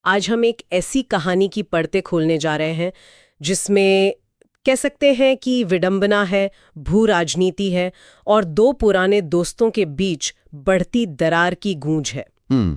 आज हम एक ऐसी कहानी की पड़ते खोलने जा रहे हैं जिसमें कह सकते हैं कि विडंबना है, भू राजनीति है और दो पुराने दोस्तों के बीच बढ़ती दरार की गूंज है।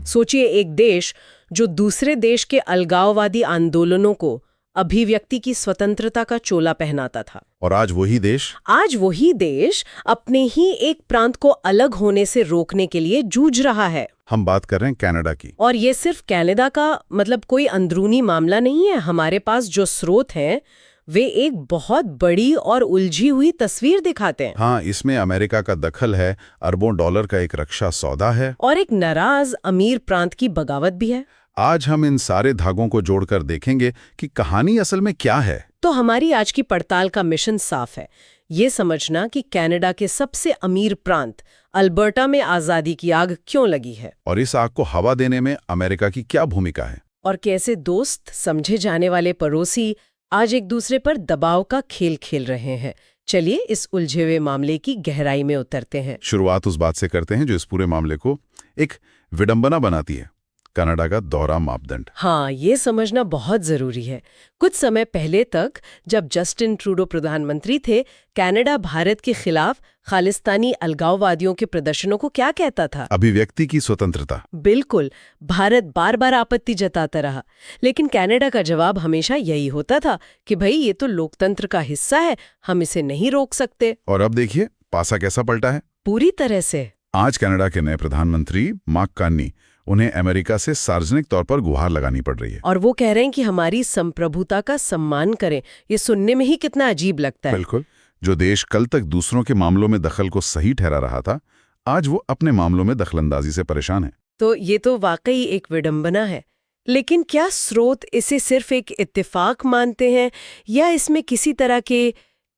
सोचिए, एक देश जो दूसरे देश के अलगाववादी आंदोलनों को अभिव्यक्ति की स्वतंत्रता का चोला पहनाता था, और आज वही देश अपने ही एक प्रांत को अलग होने से रोकने के लिए जूझ रहा है। हम बात कर रहे हैं कनाडा की। और ये सिर्फ कनाडा का मतलब कोई अंदरूनी मामला नहीं है। हमारे पास जो स्रोत हैं वे एक बहुत बड़ी और उलझी हुई तस्वीर दिखाते हैं। हाँ, इसमें अमेरिका का दखल है, अरबों डॉलर का एक रक्षा सौदा है और एक नाराज अमीर प्रांत की बगावत भी है। आज हम इन सारे धागों को जोड़कर देखेंगे कि कहानी असल में क्या है। तो हमारी आज की पड़ताल का मिशन साफ है, ये समझना कि कनाडा के सबसे अमीर प्रांत अल्बर्टा में आजादी की आग क्यों लगी है, और इस आग को हवा देने में अमेरिका की क्या भूमिका है, और कैसे दोस्त समझे जाने वाले पड़ोसी आज एक दूसरे पर दबाव का खेल खेल रहे हैं। चलिए इस उलझे हुए मामले की गहराई में उतरते हैं। शुरुआत उस बात से करते हैं जो इस पूरे मामले को एक विडंबना बनाती है, कनाडा का दोहरा मापदंड। हाँ, ये समझना बहुत जरूरी है। कुछ समय पहले तक जब जस्टिन ट्रूडो प्रधानमंत्री थे, कनाडा भारत के खिलाफ खालिस्तानी अलगाववादियों के प्रदर्शनों को क्या कहता था? अभिव्यक्ति की स्वतंत्रता। बिल्कुल, भारत बार बार आपत्ति जताता रहा, लेकिन कनाडा का जवाब हमेशा यही होता था कि भाई ये तो लोकतंत्र का हिस्सा है, हम इसे नहीं रोक सकते। और अब देखिए पासा कैसा पलटा है। पूरी तरह से। आज कनाडा के नए प्रधानमंत्री मार्क कार्नी, उन्हें अमेरिका से सार्वजनिक तौर पर गुहार लगानी पड़ रही है। और वो कह रहे हैं कि हमारी संप्रभुता का सम्मान करें। ये सुनने में ही कितना अजीब लगता है। बिल्कुल, जो देश कल तक दूसरों के मामलों में दखल को सही ठहरा रहा था, आज वो अपने मामलों में दखलंदाजी से परेशान है। तो ये तो वाकई एक विडंबना है। लेकिन क्या स्रोत इसे सिर्फ एक इत्तेफाक मानते हैं या इसमें किसी तरह के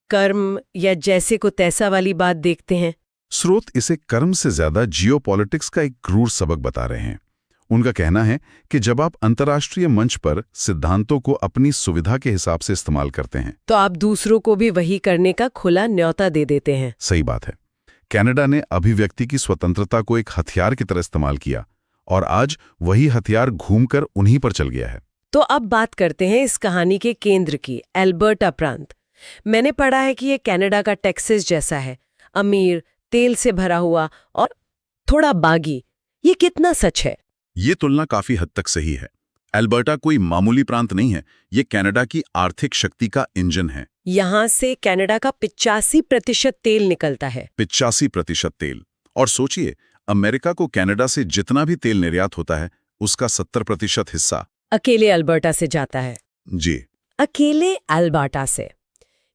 कर्म या जैसे को तैसा वाली बात देखते हैं? स्रोत इसे कर्म से ज्यादा जियोपॉलिटिक्स का एक क्रूर सबक बता रहे हैं। उनका कहना है कि जब आप अंतर्राष्ट्रीय मंच पर सिद्धांतों को अपनी सुविधा के हिसाब से इस्तेमाल करते हैं, तो आप दूसरों को भी वही करने का खुला न्योता दे देते हैं। सही बात है। कनाडा ने अभिव्यक्ति की स्वतंत्रता को एक हथियार की तरह इस्तेमाल किया, और आज वही हथियार घूमकर उन्हीं पर चल गया है। तो अब बात करते हैं इस कहानी के केंद्र की, अल्बर्टा प्रांत। मैंने पढ़ा है कि ये कनाडा का टेक्सास जैसा है, अमीर, तेल से भरा हुआ और थोड़ा बागी। ये कितना सच है? ये तुलना काफी हद तक सही है। अल्बर्टा कोई मामूली प्रांत नहीं है, ये कनाडा की आर्थिक शक्ति का इंजन है। यहाँ से कनाडा का 85% तेल निकलता है। 85% तेल। और सोचिए, अमेरिका को कनाडा से जितना भी तेल निर्यात होता है, उसका 70% हिस्सा अकेले अल्बर्टा से जाता है। जी, अकेले अल्बर्टा से।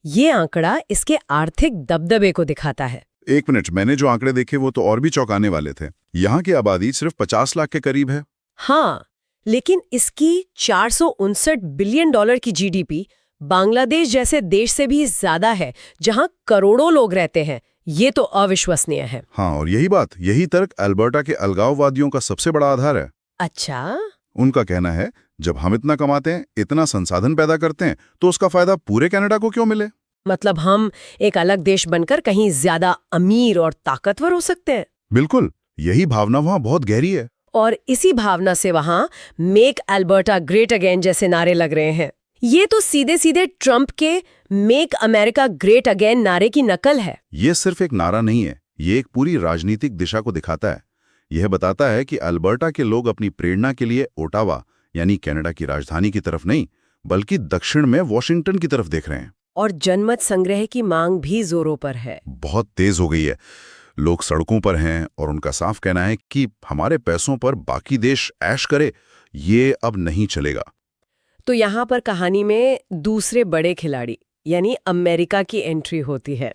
ये आंकड़ा इसके आर्थिक दबदबे को दिखाता है। एक मिनट, मैंने जो आंकड़े देखे वो तो और भी चौंकाने वाले थे। यहाँ की आबादी सिर्फ 50 लाख के करीब है। हाँ, लेकिन इसकी 459 बिलियन डॉलर की जीडीपी बांग्लादेश जैसे देश से भी ज्यादा है, जहाँ करोड़ों लोग रहते हैं। ये तो अविश्वसनीय है। हाँ, और यही तर्क अल्बर्टा के अलगाववादियों का सबसे बड़ा आधार है। अच्छा? उनका कहना है, जब हम इतना कमाते हैं, इतना संसाधन पैदा करते हैं, तो उसका फायदा पूरे कनाडा को क्यों मिले? मतलब हम एक अलग देश बनकर कहीं ज्यादा अमीर और ताकतवर हो सकते हैं। बिल्कुल, यही भावना वहाँ बहुत गहरी है। और इसी भावना से वहाँ मेक अल्बर्टा ग्रेट अगेन जैसे नारे लग रहे हैं। ये तो सीधे सीधे ट्रंप के मेक अमेरिका ग्रेट अगेन नारे की नकल है। ये सिर्फ एक नारा नहीं है, ये एक पूरी राजनीतिक दिशा को दिखाता है। यह बताता है कि अल्बर्टा के लोग अपनी प्रेरणा के लिए ओटावा यानी कनाडा की राजधानी की तरफ नहीं, बल्कि दक्षिण में वॉशिंगटन की तरफ देख रहे हैं। और जनमत संग्रह की मांग भी जोरों पर है, बहुत तेज हो गई है। लोग सड़कों पर हैं और उनका साफ कहना है कि हमारे पैसों पर बाकी देश ऐश करे, ये अब नहीं चलेगा। तो यहाँ पर कहानी में दूसरे बड़े खिलाड़ी यानी अमेरिका की एंट्री होती है।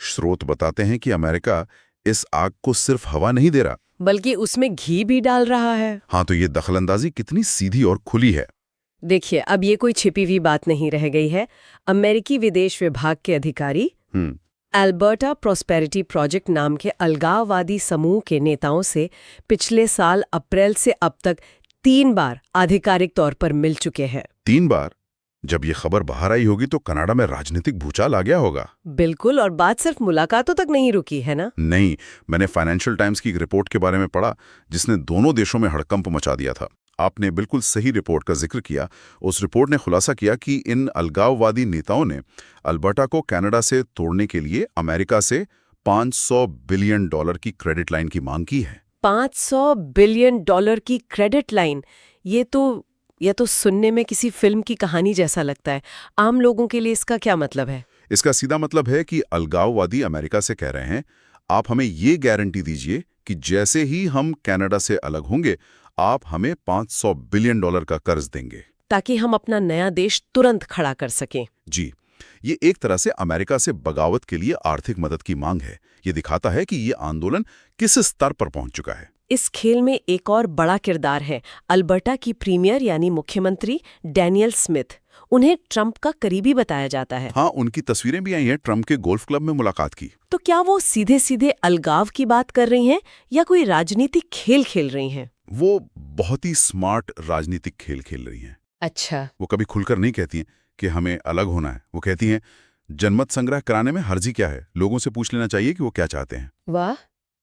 स्रोत बताते हैं कि अमेरिका इस आग को सिर्फ हवा नहीं दे रहा, बल्कि उसमें घी भी डाल रहा है। हाँ, तो ये दखलंदाजी कितनी सीधी और खुली है। देखिए, अब ये कोई छिपी हुई बात नहीं रह गई है। अमेरिकी विदेश विभाग के अधिकारी अल्बर्टा प्रॉस्पेरिटी प्रोजेक्ट नाम के अलगाववादी समूह के नेताओं से पिछले साल अप्रैल से अब तक 3 बार आधिकारिक तौर पर मिल चुके हैं। 3 बार? जब ये खबर बाहर आई होगी तो कनाडा में राजनीतिक भूचाल आ गया होगा। बिल्कुल, और बात सिर्फ मुलाकातों तक नहीं रुकी है ना? नहीं, मैंने फाइनेंशियल टाइम्स की एक रिपोर्ट के बारे में पढ़ा जिसने दोनों देशों में हड़कंप मचा दिया था। आपने बिल्कुल सही रिपोर्ट का जिक्र किया। उस रिपोर्ट ने खुलासा किया कि इन अलगाववादी नेताओं ने अल्बर्टा को कनाडा से तोड़ने के लिए अमेरिका से $500 बिलियन की क्रेडिट लाइन की मांग की है। $500 बिलियन की क्रेडिट लाइन, ये तो सुनने में किसी फिल्म की कहानी जैसा लगता है। आम लोगों के लिए इसका क्या मतलब है? इसका सीधा मतलब है कि अलगाववादी अमेरिका से कह रहे हैं, आप हमें ये गारंटी दीजिए कि जैसे ही हम कनाडा से अलग होंगे, आप हमें $500 बिलियन का कर्ज देंगे, ताकि हम अपना नया देश तुरंत खड़ा कर सकें। जी। ये एक तरह से अमेरिका से बगावत के लिए आर्थिक मदद की मांग है। ये दिखाता है कि ये आंदोलन किस स्तर पर पहुंच चुका है। इस खेल में एक और बड़ा किरदार है अल्बर्टा की प्रीमियर यानी मुख्यमंत्री डैनियल स्मिथ। उन्हें ट्रंप का करीबी बताया जाता है। हाँ, उनकी तस्वीरें भी आई हैं ट्रंप के गोल्फ क्लब में मुलाकात की। तो क्या वो सीधे सीधे अलगाव की बात कर रही हैं या कोई राजनीतिक खेल खेल रही हैं? वो बहुत ही स्मार्ट राजनीतिक खेल खेल रही हैं। अच्छा। वो कभी खुलकर नहीं कहती हैं कि हमें अलग होना है। वो कहती हैं, जनमत संग्रह कराने में हर्जी क्या है, लोगों से पूछ लेना चाहिए कि वो क्या चाहते हैं। वाह,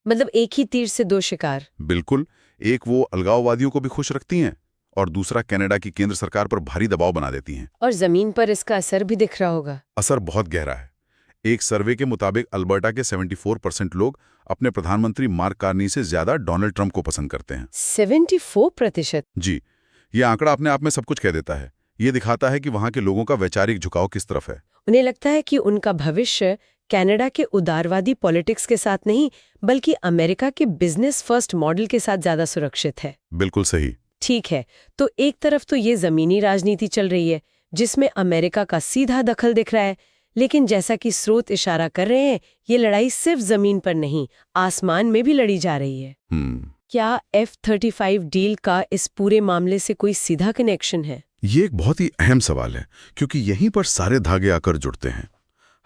मतलब एक ही तीर से दो शिकार। बिल्कुल। एक वो अलगाववादियों को भी खुश रखती हैं और दूसरा कनाडा की केंद्र सरकार पर भारी दबाव बना देती हैं। और जमीन पर इसका असर भी दिख रहा होगा। असर बहुत गहरा है। एक सर्वे के मुताबिक अल्बर्टा के 74% लोग अपने प्रधानमंत्री मार्क कार्नी से ज्यादा डोनाल्ड ट्रंप को पसंद करते हैं। 74%? जी, ये आंकड़ा अपने आप में सब कुछ कह देता है। ये दिखाता है कि वहां के लोगों का वैचारिक झुकाव किस तरफ है। उन्हें लगता है कि उनका भविष्य कनाडा के उदारवादी पॉलिटिक्स के साथ नहीं, बल्कि अमेरिका के बिजनेस फर्स्ट मॉडल के साथ ज्यादा सुरक्षित है। बिल्कुल सही। ठीक है, तो एक तरफ तो ये जमीनी राजनीति चल रही है जिसमें अमेरिका का सीधा दखल दिख रहा है, लेकिन जैसा कि स्रोत इशारा कर रहे हैं, ये लड़ाई सिर्फ जमीन पर नहीं, आसमान में भी लड़ी जा रही है। क्या F-35 डील का इस पूरे मामले से कोई सीधा कनेक्शन है? ये एक बहुत ही अहम सवाल है, क्योंकि यहीं पर सारे धागे आकर जुड़ते हैं।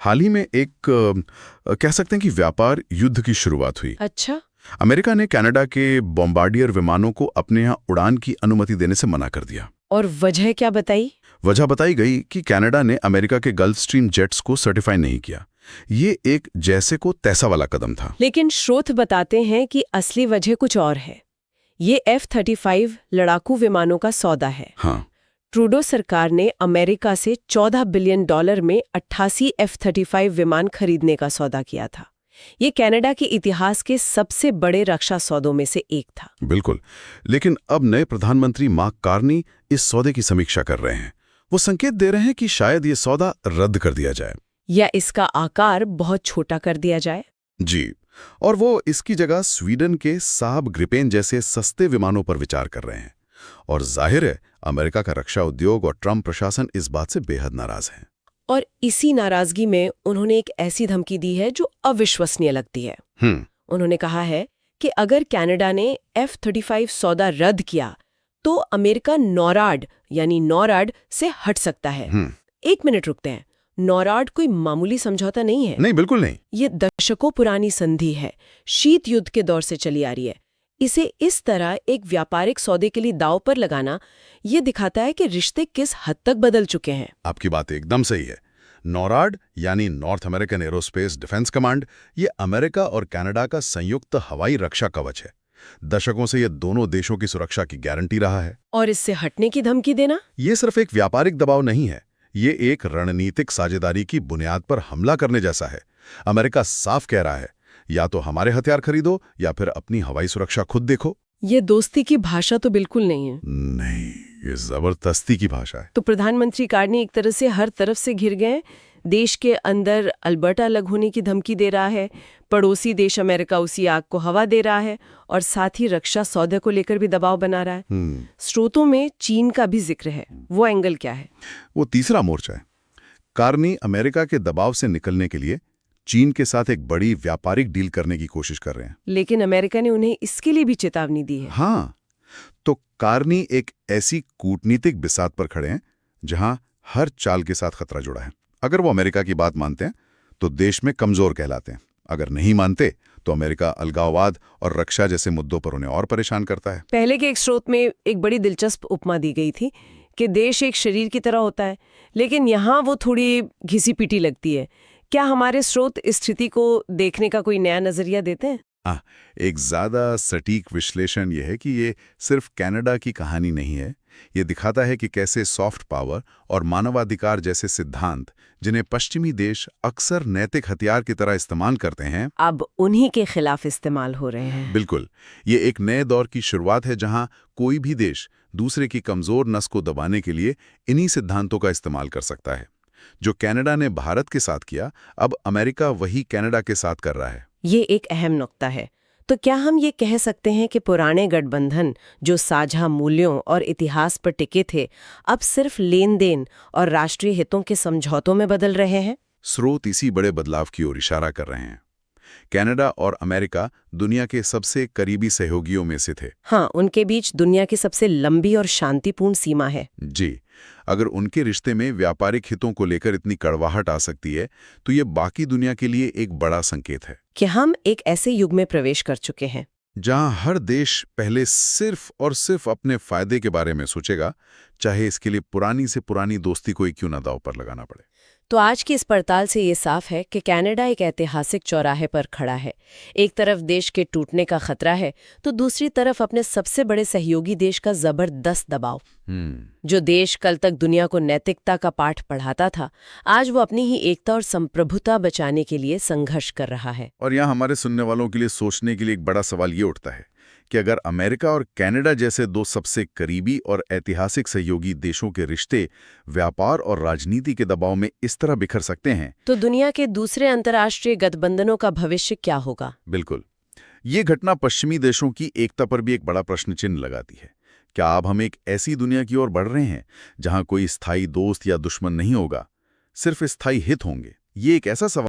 हाल ही में एक कह सकते हैं कि व्यापार युद्ध की शुरुआत हुई। अच्छा। अमेरिका ने कनाडा के बॉम्बार्डियर विमानों को अपने यहाँ उड़ान की अनुमति देने से मना कर दिया। और वजह क्या बताई? वजह बताई गई कि कनाडा ने अमेरिका के गल्फ स्ट्रीम जेट्स को सर्टिफाई नहीं किया। ये एक जैसे को तैसा वाला कदम था। लेकिन स्रोत बताते हैं कि असली वजह कुछ और है। ये F-35 लड़ाकू विमानों का सौदा है। हाँ। ट्रूडो सरकार ने अमेरिका से $14 बिलियन में 88 F-35 विमान खरीदने का सौदा किया था। ये कनाडा के इतिहास के सबसे बड़े रक्षा सौदों में से एक था। बिल्कुल। लेकिन अब नए प्रधानमंत्री मार्क कार्नी इस सौदे की समीक्षा कर रहे हैं। वो संकेत दे रहे हैं कि शायद ये सौदा रद्द कर दिया जाए या इसका आकार बहुत छोटा कर दिया जाए। जी, और वो इसकी जगह स्वीडन के साब ग्रिपेन जैसे सस्ते विमानों पर विचार कर रहे हैं। और जाहिर है, अमेरिका का रक्षा उद्योग और ट्रंप प्रशासन इस बात से बेहद नाराज है। और इसी नाराजगी में उन्होंने एक ऐसी धमकी दी है जो अविश्वसनीय लगती है। उन्होंने कहा है कि अगर कनाडा ने F-35 सौदा रद्द किया तो अमेरिका नॉराड यानी नॉराड से हट सकता है। 1 मिनट रुकते हैं। नॉराड कोई मामूली समझौता नहीं है। नहीं, बिल्कुल नहीं। ये दशकों पुरानी संधि है, शीत युद्ध के दौर से चली आ रही है। इसे इस तरह एक व्यापारिक सौदे के लिए दांव पर लगाना ये दिखाता है कि रिश्ते किस हद तक बदल चुके हैं। आपकी बात एकदम सही है। नॉराड यानी north American aerospace defence command, ये अमेरिका और कनाडा का संयुक्त हवाई रक्षा कवच है। दशकों से ये दोनों देशों की सुरक्षा की गारंटी रहा है। और इससे हटने की धमकी देना, ये सिर्फ एक व्यापारिक दबाव नहीं है, ये एक रणनीतिक साझेदारी की बुनियाद पर हमला करने जैसा है। अमेरिका साफ कह रहा है, या तो हमारे हथियार खरीदो या फिर अपनी हवाई सुरक्षा खुद देखो। ये दोस्ती की भाषा तो बिल्कुल नहीं है। नहीं, ये जबरदस्ती की भाषा है। तो प्रधानमंत्री कार्नी एक तरह से हर तरफ से घिर गए। देश के अंदर अल्बर्टा अलग होने की धमकी दे रहा है, पड़ोसी देश अमेरिका उसी आग को हवा दे रहा है, और साथ ही रक्षा सौदे को लेकर भी दबाव बना रहा है। स्रोतों में चीन का भी जिक्र है। वो एंगल क्या है? वो तीसरा मोर्चा है। कार्नी अमेरिका के दबाव से निकलने के लिए चीन के साथ एक बड़ी व्यापारिक डील करने की कोशिश कर रहे हैं। लेकिन अमेरिका ने उन्हें इसके लिए भी चेतावनी दी है। हाँ, तो कार्नी एक ऐसी कूटनीतिक बिसात पर खड़े हैं जहां हर चाल के साथ खतरा जुड़ा है। अगर वो अमेरिका की बात मानते हैं तो देश में कमजोर कहलाते हैं, अगर नहीं मानते तो अमेरिका अलगाववाद और रक्षा जैसे मुद्दों पर उन्हें और परेशान करता है। पहले के एक स्रोत में एक बड़ी दिलचस्प उपमा दी गई थी कि देश एक शरीर की तरह होता है, लेकिन यहाँ वो थोड़ी घिसी पिटी लगती है। क्या हमारे स्रोत इस स्थिति को देखने का कोई नया नजरिया देते हैं? एक ज़्यादा सटीक विश्लेषण यह है कि ये सिर्फ कनाडा की कहानी नहीं है। ये दिखाता है कि कैसे सॉफ्ट पावर और मानवाधिकार जैसे सिद्धांत, जिन्हें पश्चिमी देश अक्सर नैतिक हथियार की तरह इस्तेमाल करते हैं, अब उन्हीं के खिलाफ इस्तेमाल हो रहे हैं। बिल्कुल। ये एक नए दौर की शुरुआत है जहां कोई भी देश दूसरे की कमज़ोर नस को दबाने के लिए इन्हीं सिद्धांतों का इस्तेमाल कर सकता है। जो कनाडा ने भारत के साथ किया, अब अमेरिका वही कनाडा के साथ कर रहा है। ये एक अहम नुक्ता है। तो क्या हम ये कह सकते हैं कि पुराने गठबंधन जो साझा मूल्यों और इतिहास पर टिके थे, अब सिर्फ लेन देन और राष्ट्रीय हितों के समझौतों में बदल रहे हैं? स्रोत इसी बड़े बदलाव की ओर इशारा कर रहे हैं। कनाडा और अमेरिका दुनिया के सबसे करीबी सहयोगियों में से थे। हाँ, उनके बीच दुनिया की सबसे लंबी और शांतिपूर्ण सीमा है। जी, अगर उनके रिश्ते में व्यापारिक हितों को लेकर इतनी कड़वाहट आ सकती है, तो ये बाकी दुनिया के लिए एक बड़ा संकेत है कि हम एक ऐसे युग में प्रवेश कर चुके हैं जहां हर देश पहले सिर्फ और सिर्फ अपने फायदे के बारे में सोचेगा, चाहे इसके लिए पुरानी से पुरानी दोस्ती को ही क्यों ना दांव पर लगाना पड़े। तो आज की इस पड़ताल से ये साफ है कि कनाडा एक ऐतिहासिक चौराहे पर खड़ा है। एक तरफ देश के टूटने का खतरा है, तो दूसरी तरफ अपने सबसे बड़े सहयोगी देश का जबरदस्त दबाव। जो देश कल तक दुनिया को नैतिकता का पाठ पढ़ाता था, आज वो अपनी ही एकता और संप्रभुता बचाने के लिए संघर्ष कर रहा है। और यहाँ हमारे सुनने वालों के लिए सोचने के लिए एक बड़ा सवाल ये उठता है कि अगर अमेरिका और कनाडा जैसे दो सबसे करीबी और ऐतिहासिक सहयोगी देशों के रिश्ते व्यापार और राजनीति के दबाव में इस तरह बिखर सकते हैं, तो दुनिया के दूसरे अंतर्राष्ट्रीय गठबंधनों का भविष्य क्या होगा? बिल्कुल। ये घटना पश्चिमी देशों की एकता पर भी एक बड़ा प्रश्न चिन्ह लगाती है। क्या अब हम एक ऐसी दुनिया की ओर बढ़ रहे हैं जहां कोई स्थायी दोस्त या दुश्मन नहीं होगा, सिर्फ स्थायी हित होंगे? ये एक ऐसा सवाल